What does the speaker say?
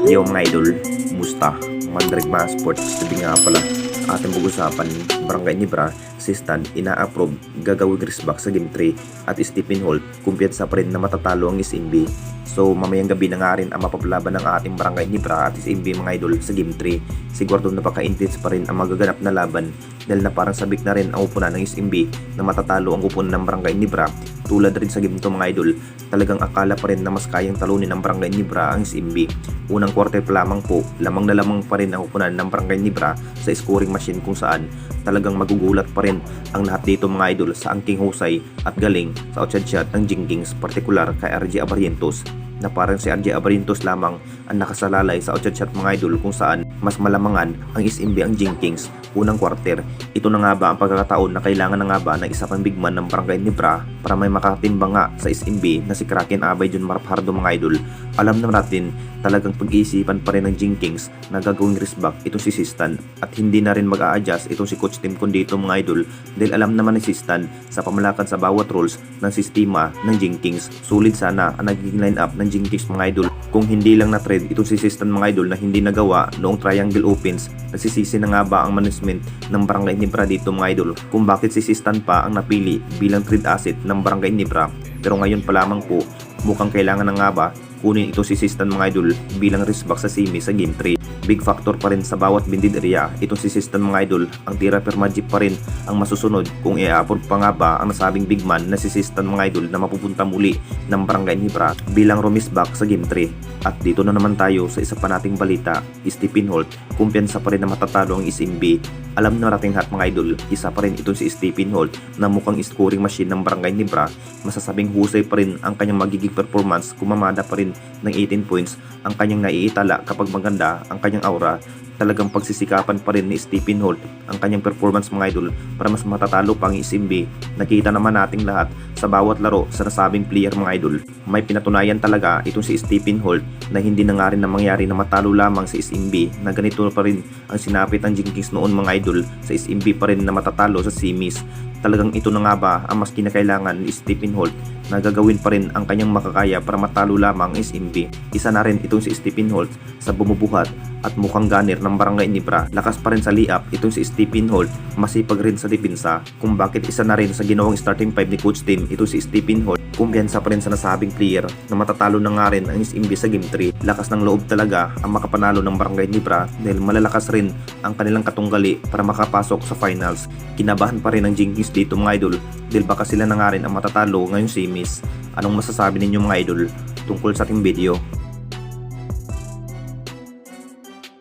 Yo mga idol, musta? Mandirigma Sports TV nga pala. Ating pag-usapan, Barangay Nibra, Sistan, ina-approve, gagawing wristback sa Game 3 at Stephen Holt, kumpiyansa pa rin na matatalo ang SMB. So mamayang gabi na nga rin ang mapapalaban ng ating Barangay Nibra at SMB mga idol sa Game 3. Siguro napaka-intense pa rin ang magaganap na laban dahil na parang sabik na rin ang upunan ng SMB na matatalo ang upunan ng Barangay Nibra. Tulad rin sa game to mga idol, talagang akala pa rin na mas kayang talunin ng Barangay Nibra ang SMB. Unang quarter pa lamang po, lamang na lamang pa rin ang upunan ng Barangay Nibra sa scoring machine kung saan talagang magugulat pa rin ang lahat dito mga idol sa angking husay at galing sa outshot ng Jingkings, partikular kay RJ Abarientos na parang si RJ Abarientos lamang ang nakasalalay sa outshot mga idol kung saan mas malamangan ang SMB ang Jingkings unang quarter. Ito na nga ba ang pagkakataon na kailangan na nga ba ng isa pang big man ng Barangay Nibra para may makatimbang nga sa SMB na si Kraken Abay Jun Marpardo mga idol. Alam na natin talagang pag-iisipan pa rin ng Jingkings na gagawing wristback itong si Sistan at hindi na rin mag-a-adjust itong si Coach Tim Condito mga idol dahil alam naman ni Sistan sa pamalakan sa bawat roles ng sistema ng Jingkings. Sulit sana ang nagiging line-up ng Jingkings mga idol kung hindi lang na-trade itong si Sistan mga idol na hindi nagawa noong Triangle Opens. Nagsisisi na nga ba ang management ng Barangay Nibra dito mga idol kung bakit si Sistan pa ang napili bilang trade asset ng Barangay Nibra. Pero ngayon pa lamang po mukhang kailangan na nga ba kunin ito si Sistan mga idol bilang wristback sa semi sa Game 3. Big factor pa rin sa bawat bindid area itong si Sistan mga idol. Ang tira per magic pa rin ang masusunod kung i-approve pa nga ba ang nasabing big man na si Sistan mga idol na mapupunta muli ng Barangay Nibra bilang wristback sa Game 3. At dito na naman tayo sa isa pa nating balita, Stephen Holt, kumpiyansa pa rin na matatalo ang SMB. Alam na natin lahat mga idol, isa pa rin itong si Stephen Holt na mukhang scoring machine ng Barangay Nibra. Masasabing husay pa rin ang kanyang magiging performance kung mamada pa rin ng 18 points ang kanyang naiitala kapag maganda ang kanyang aura. Talagang pagsisikapan pa rin ni Stephen Holt ang kanyang performance mga idol para mas matatalo pang SMB. Nakita naman nating lahat sa bawat laro sa nasabing player mga idol. May pinatunayan talaga itong si Stephen Holt na hindi na nga rin na mangyari na matalo lamang sa SMB na ganito pa rin ang sinapit ng Jingkings noon mga idol sa SMB pa rin na matatalo sa semis. Talagang ito na nga ba ang mas kinakailangan ni Stephen Holt na gagawin pa rin ang kanyang makakaya para matalo lamang ang SMB. Isa na rin itong si Stephen Holt sa bumubuhat at mukhang ganir ng Barangay Nibra. Lakas pa rin sa layup itong si Stephen Holt, masipag rin sa depensa kung bakit isa na rin sa ginawang starting 5 ni Coach Tim itong si Stephen Holt. Kumpiyansa pa rin sa nasabing player na matatalo na nga rin ang SMB sa Game 3. Lakas ng loob talaga ang makapanalo ng Barangay Nibra dahil malalakas rin ang kanilang katunggali para makapasok sa finals. Kinabahan pa rin ang Jingkings dito mga idol dahil baka sila na nga rin ang matatalo ngayong semis. Anong masasabi ninyo mga idol tungkol sa ating video?